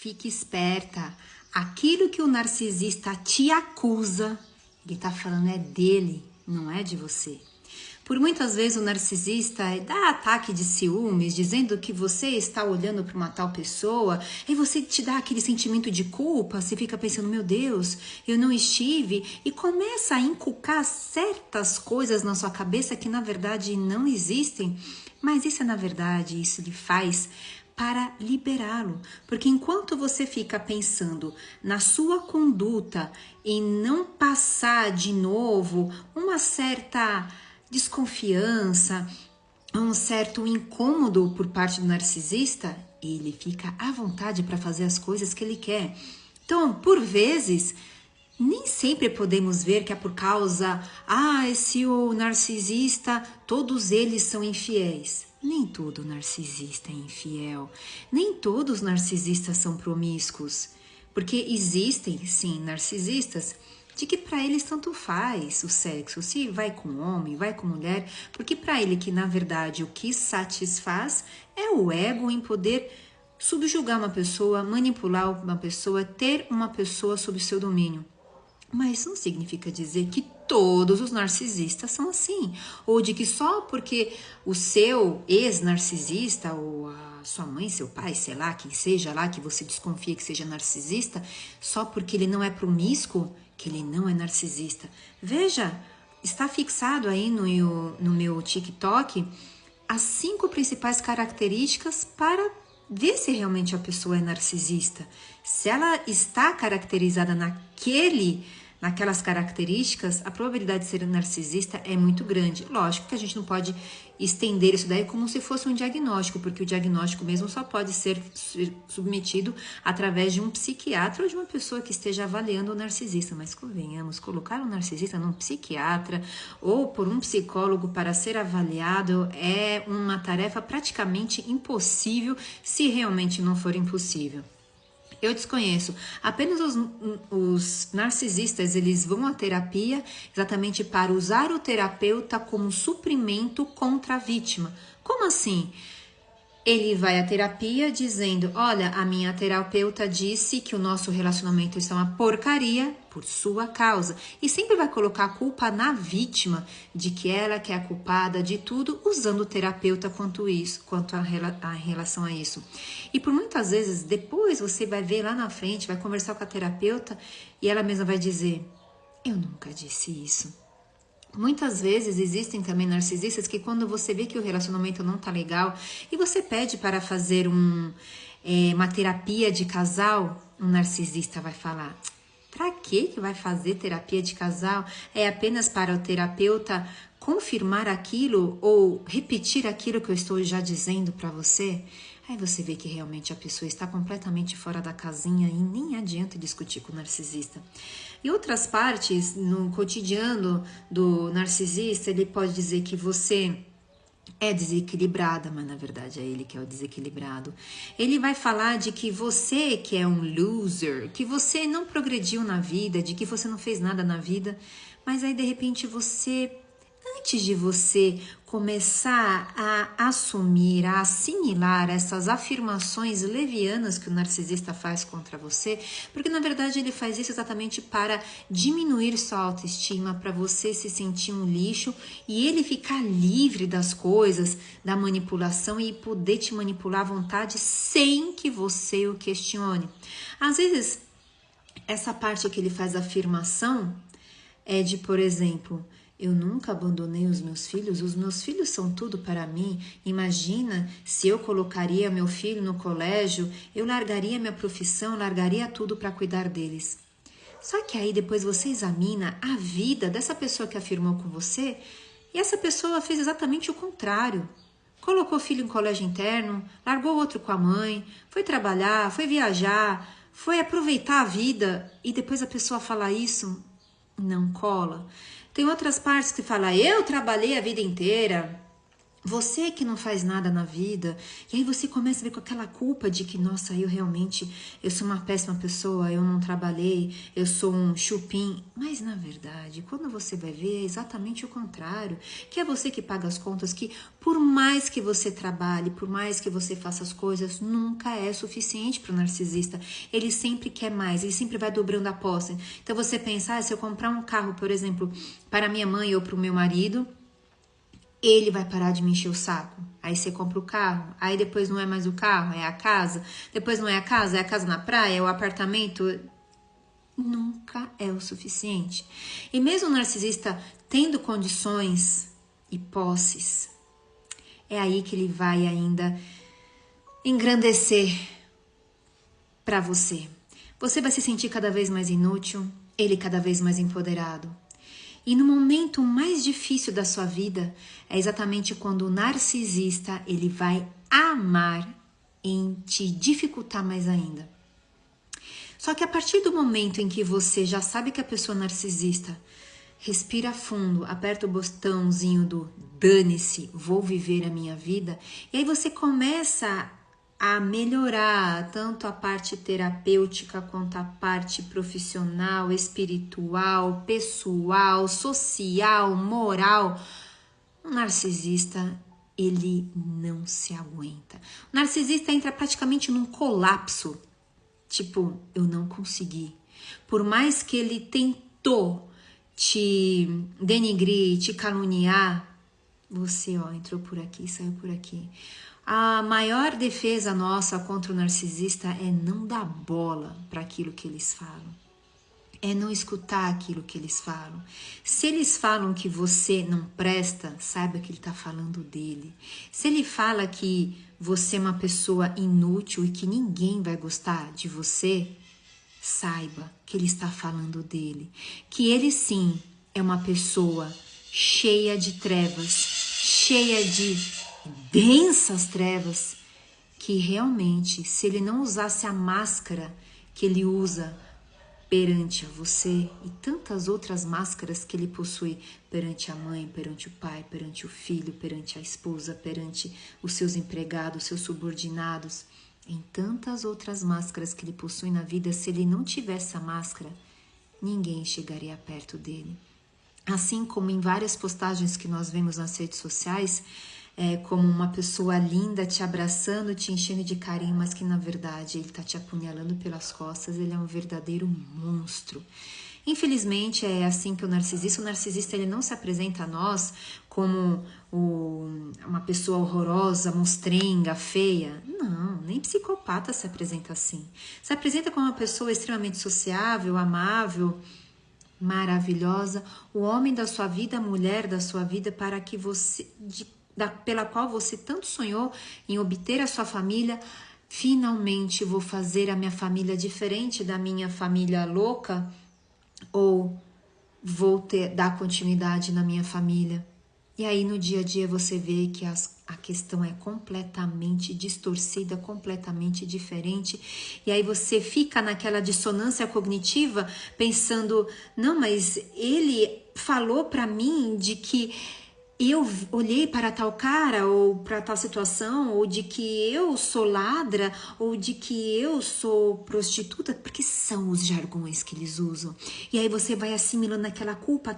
Fique esperta. Aquilo que o narcisista te acusa, ele tá falando é dele, não é de você. Por muitas vezes o narcisista dá ataque de ciúmes, dizendo que você está olhando para uma tal pessoa, e você te dá aquele sentimento de culpa, você fica pensando, meu Deus, eu não estive, e começa a inculcar certas coisas na sua cabeça que na verdade não existem, mas isso ele faz para liberá-lo, porque enquanto você fica pensando na sua conduta em não passar de novo uma certa desconfiança, um certo incômodo por parte do narcisista, ele fica à vontade para fazer as coisas que ele quer. Então, por vezes, nem sempre podemos ver que é por causa, esse o narcisista, todos eles são infiéis. Nem todo narcisista é infiel, nem todos os narcisistas são promíscuos, porque existem, sim, narcisistas de que para eles tanto faz o sexo, se vai com homem, vai com mulher, porque para ele que na verdade o que satisfaz é o ego em poder subjugar uma pessoa, manipular uma pessoa, ter uma pessoa sob seu domínio. Mas não significa dizer que todos os narcisistas são assim, ou de que só porque o seu ex-narcisista, ou a sua mãe, seu pai, sei lá, quem seja lá, que você desconfia que seja narcisista, só porque ele não é promíscuo, que ele não é narcisista. Veja, está fixado aí no meu TikTok as 5 principais características para ver se realmente a pessoa é narcisista. Se ela está caracterizada naquelas características, a probabilidade de ser narcisista é muito grande. Lógico que a gente não pode estender isso daí como se fosse um diagnóstico, porque o diagnóstico mesmo só pode ser submetido através de um psiquiatra ou de uma pessoa que esteja avaliando o narcisista. Mas convenhamos, colocar um narcisista num psiquiatra ou por um psicólogo para ser avaliado é uma tarefa praticamente impossível, se realmente não for impossível. Eu desconheço. Apenas os narcisistas, eles vão à terapia exatamente para usar o terapeuta como suprimento contra a vítima. Como assim? Ele vai à terapia dizendo, olha, a minha terapeuta disse que o nosso relacionamento está uma porcaria por sua causa. E sempre vai colocar a culpa na vítima, de que ela que é a culpada de tudo, usando o terapeuta quanto a relação a isso. E por muitas vezes, depois você vai ver lá na frente, vai conversar com a terapeuta e ela mesma vai dizer, eu nunca disse isso. Muitas vezes existem também narcisistas que quando você vê que o relacionamento não tá legal e você pede para fazer uma terapia de casal, um narcisista vai falar, pra que vai fazer terapia de casal? É apenas para o terapeuta confirmar aquilo ou repetir aquilo que eu estou já dizendo para você? Aí você vê que realmente a pessoa está completamente fora da casinha e nem adianta discutir com o narcisista. Em outras partes, no cotidiano do narcisista, ele pode dizer que você é desequilibrada, mas na verdade é ele que é o desequilibrado. Ele vai falar de que você que é um loser, que você não progrediu na vida, de que você não fez nada na vida, mas aí de repente antes de você começar a assumir, a assimilar essas afirmações levianas que o narcisista faz contra você, porque na verdade ele faz isso exatamente para diminuir sua autoestima, para você se sentir um lixo e ele ficar livre das coisas, da manipulação e poder te manipular à vontade sem que você o questione. Às vezes, essa parte que ele faz afirmação é de, por exemplo, eu nunca abandonei os meus filhos são tudo para mim. Imagina se eu colocaria meu filho no colégio, eu largaria minha profissão, largaria tudo para cuidar deles. Só que aí depois você examina a vida dessa pessoa que afirmou com você e essa pessoa fez exatamente o contrário. Colocou o filho em colégio interno, largou o outro com a mãe, foi trabalhar, foi viajar, foi aproveitar a vida e depois a pessoa fala isso, não cola. Tem outras partes que fala, eu trabalhei a vida inteira, Você que não faz nada na vida, e aí você começa a ver com aquela culpa de que, nossa, eu sou uma péssima pessoa, eu não trabalhei, eu sou um chupim. Mas, na verdade, quando você vai ver, é exatamente o contrário. Que é você que paga as contas, que por mais que você trabalhe, por mais que você faça as coisas, nunca é suficiente para o narcisista. Ele sempre quer mais, ele sempre vai dobrando a aposta. Então você pensa, se eu comprar um carro, por exemplo, para minha mãe ou para o meu marido, ele vai parar de me encher o saco. Aí você compra o carro, aí depois não é mais o carro, é a casa. Depois não é a casa na praia, é o apartamento. Nunca é o suficiente. E mesmo o narcisista tendo condições e posses, é aí que ele vai ainda engrandecer para você. Você vai se sentir cada vez mais inútil, ele cada vez mais empoderado. E no momento mais difícil da sua vida, é exatamente quando o narcisista ele vai amar em te dificultar mais ainda. Só que a partir do momento em que você já sabe que a pessoa é narcisista, respira fundo, aperta o botãozinho do dane-se, vou viver a minha vida, e aí você começa a melhorar tanto a parte terapêutica quanto a parte profissional, espiritual, pessoal, social, moral. O narcisista, ele não se aguenta. O narcisista entra praticamente num colapso. Tipo, eu não consegui. Por mais que ele tentou te denigrir, te caluniar, você entrou por aqui, saiu por aqui. A maior defesa nossa contra o narcisista é não dar bola para aquilo que eles falam. É não escutar aquilo que eles falam. Se eles falam que você não presta, saiba que ele está falando dele. Se ele fala que você é uma pessoa inútil e que ninguém vai gostar de você, saiba que ele está falando dele. Que ele sim é uma pessoa cheia de trevas, cheia de densas trevas, que realmente, se ele não usasse a máscara que ele usa perante você e tantas outras máscaras que ele possui perante a mãe, perante o pai, perante o filho, perante a esposa, perante os seus empregados, seus subordinados, em tantas outras máscaras que ele possui na vida, se ele não tivesse a máscara, ninguém chegaria perto dele. Assim como em várias postagens que nós vemos nas redes sociais, como uma pessoa linda te abraçando, te enchendo de carinho, mas que na verdade ele está te apunhalando pelas costas, ele é um verdadeiro monstro. Infelizmente é assim que o narcisista ele não se apresenta a nós como uma pessoa horrorosa, monstrenga, feia. Não, nem psicopata se apresenta assim. Se apresenta como uma pessoa extremamente sociável, amável, maravilhosa, o homem da sua vida, a mulher da sua vida, para que você, pela qual você tanto sonhou em obter a sua família. Finalmente vou fazer a minha família diferente da minha família louca, ou vou dar continuidade na minha família. E aí no dia a dia você vê que a questão é completamente distorcida, completamente diferente. E aí você fica naquela dissonância cognitiva pensando, não, mas ele falou para mim de que eu olhei para tal cara ou para tal situação, ou de que eu sou ladra, ou de que eu sou prostituta, porque são os jargões que eles usam. E aí você vai assimilando aquela culpa,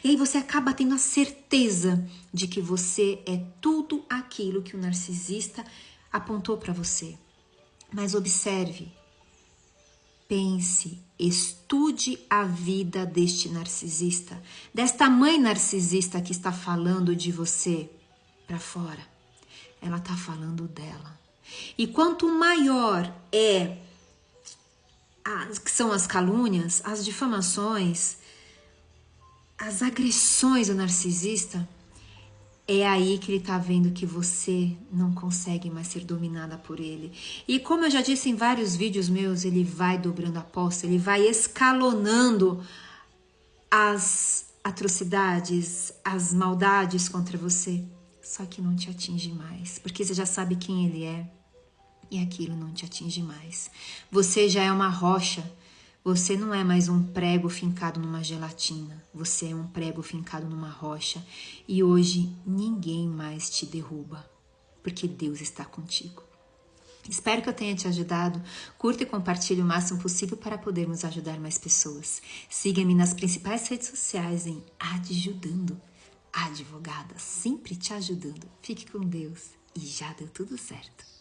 e aí você acaba tendo a certeza de que você é tudo aquilo que o narcisista apontou para você. Mas observe, pense, estude a vida deste narcisista, desta mãe narcisista que está falando de você para fora. Ela está falando dela. E quanto maior são as calúnias, as difamações, as agressões do narcisista, é aí que ele está vendo que você não consegue mais ser dominada por ele. E como eu já disse em vários vídeos meus, ele vai dobrando a aposta, ele vai escalonando as atrocidades, as maldades contra você. Só que não te atinge mais, porque você já sabe quem ele é e aquilo não te atinge mais. Você já é uma rocha, Você não é mais um prego fincado numa gelatina, você é um prego fincado numa rocha e hoje ninguém mais te derruba, porque Deus está contigo. Espero que eu tenha te ajudado. Curta e compartilhe o máximo possível para podermos ajudar mais pessoas. Siga-me nas principais redes sociais em Adjudando. A advogada sempre te ajudando. Fique com Deus e já deu tudo certo.